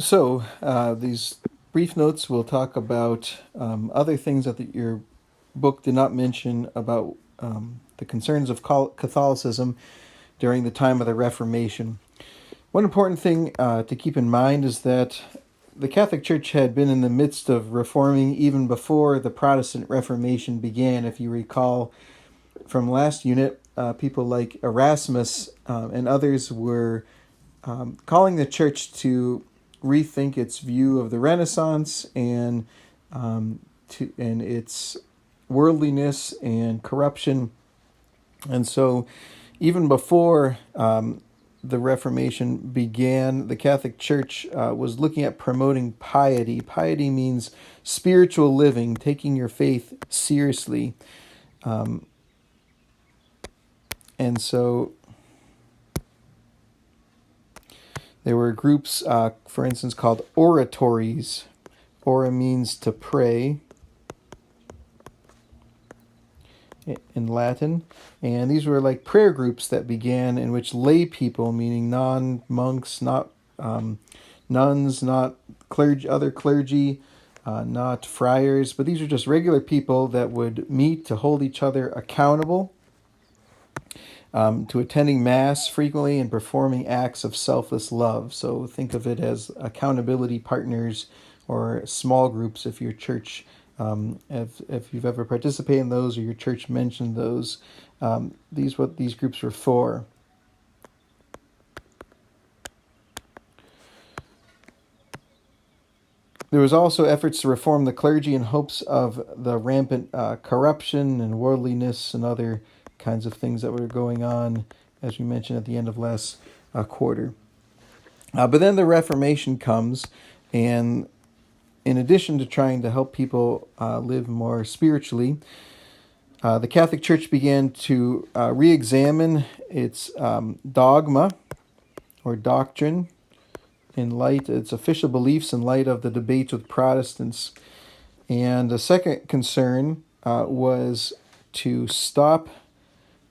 These brief notes will talk about other things that your book did not mention about the concerns of Catholicism during the time of the Reformation. One important thing to keep in mind is that the Catholic Church had been in the midst of reforming even before the Protestant Reformation began. If you recall from last unit, people like Erasmus and others were calling the Church to rethink its view of the Renaissance and its worldliness and corruption. And so, even before the Reformation began, the Catholic Church was looking at promoting piety. Piety means spiritual living, taking your faith seriously. And so there were groups, for instance, called oratories. Ora means to pray in Latin. And these were like prayer groups that began in which lay people, meaning non-monks, not nuns, not other clergy, not friars, but these are just regular people that would meet to hold each other accountable, to attending Mass frequently and performing acts of selfless love. So think of it as accountability partners or small groups if your church, if you've ever participated in those or your church mentioned those. These what these groups were for. There was also efforts to reform the clergy in hopes of the rampant corruption and worldliness and other kinds of things that were going on, as we mentioned at the end of last quarter. But then the Reformation comes, and in addition to trying to help people live more spiritually, the Catholic Church began to re-examine its dogma or doctrine in light its official beliefs in light of the debates with Protestants. And the second concern was to stop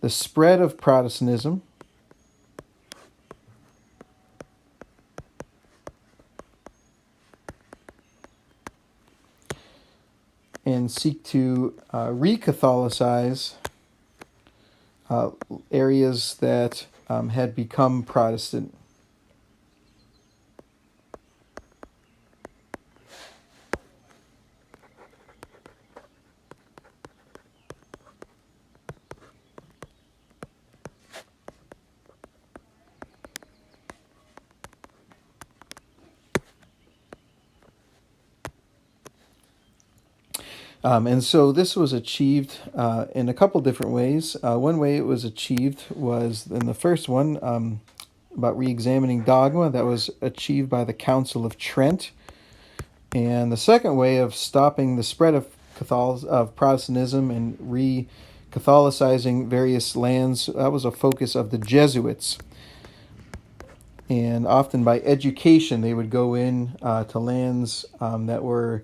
the spread of Protestantism and seek to re-Catholicize areas that had become Protestant. And so this was achieved in a couple different ways. One way it was achieved was in the first one about re-examining dogma that was achieved by the Council of Trent. And the second way of stopping the spread of Protestantism and re-Catholicizing various lands, that was a focus of the Jesuits. And often by education, they would go in to lands that were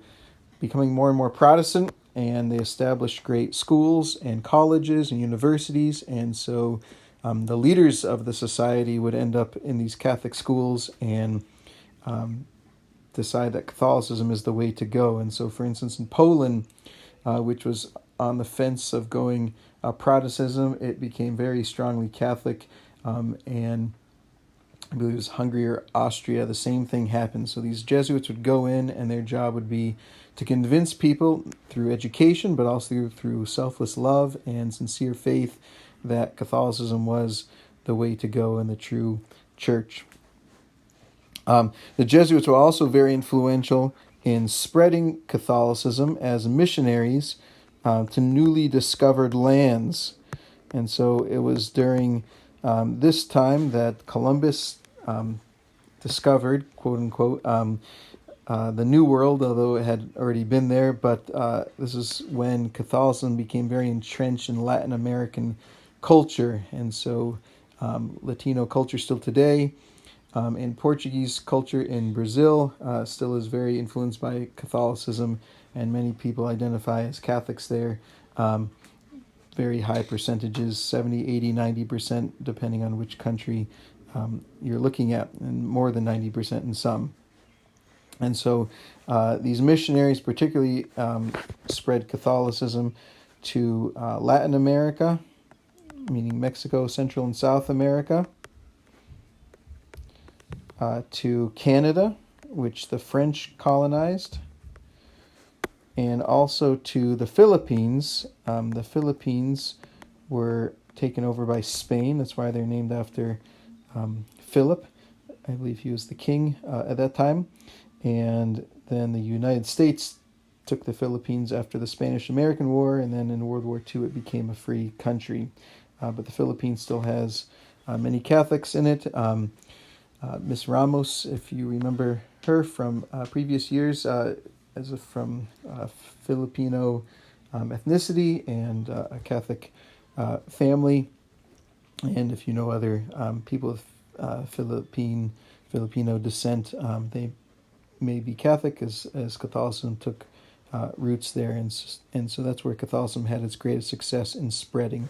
becoming more and more Protestant, and they established great schools and colleges and universities. And so the leaders of the society would end up in these Catholic schools and decide that Catholicism is the way to go. And so, for instance, in Poland, which was on the fence of going Protestantism, it became very strongly Catholic. And I believe it was Hungary or Austria, the same thing happened. So these Jesuits would go in, and their job would be to convince people through education, but also through selfless love and sincere faith, that Catholicism was the way to go in the true church. The Jesuits were also very influential in spreading Catholicism as missionaries to newly discovered lands. And so it was during this time that Columbus discovered, quote unquote, the New World, although it had already been there. But this is when Catholicism became very entrenched in Latin American culture. And so Latino culture still today, and Portuguese culture in Brazil still is very influenced by Catholicism, and many people identify as Catholics there. Very high percentages, 70, 80, 90%, depending on which country you're looking at, and more than 90% in some. And so these missionaries particularly spread Catholicism to Latin America, meaning Mexico, Central and South America, to Canada, which the French colonized, and also to the Philippines. The Philippines were taken over by Spain. That's why they're named after Philip. I believe he was the king at that time. And then the United States took the Philippines after the Spanish-American War, and then in World War II it became a free country. But the Philippines still has many Catholics in it. Miss Ramos, if you remember her from previous years, from Filipino ethnicity and a Catholic family. And if you know other people of Filipino descent, they may be Catholic, as Catholicism took roots there, and so that's where Catholicism had its greatest success in spreading.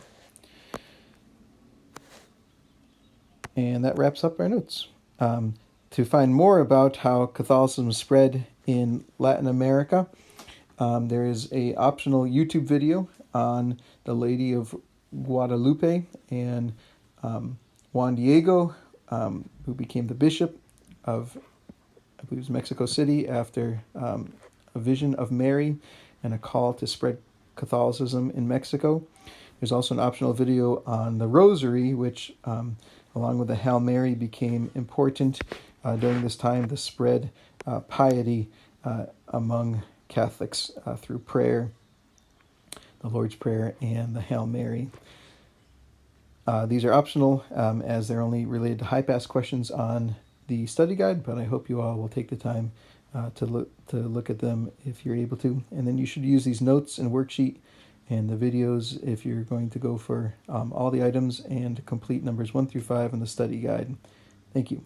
And that wraps up our notes. To find more about how Catholicism spread in Latin America, there is a optional YouTube video on the Lady of Guadalupe and Juan Diego, who became the bishop of, I believe it was Mexico City, after a vision of Mary and a call to spread Catholicism in Mexico. There's also an optional video on the Rosary, which, along with the Hail Mary, became important during this time to spread piety among Catholics through prayer, the Lord's Prayer, and the Hail Mary. These are optional as they're only related to high-pass questions on the study guide, but I hope you all will take the time to look at them if you're able to. And then you should use these notes and worksheet and the videos if you're going to go for all the items and complete numbers 1 through 5 in the study guide. Thank you.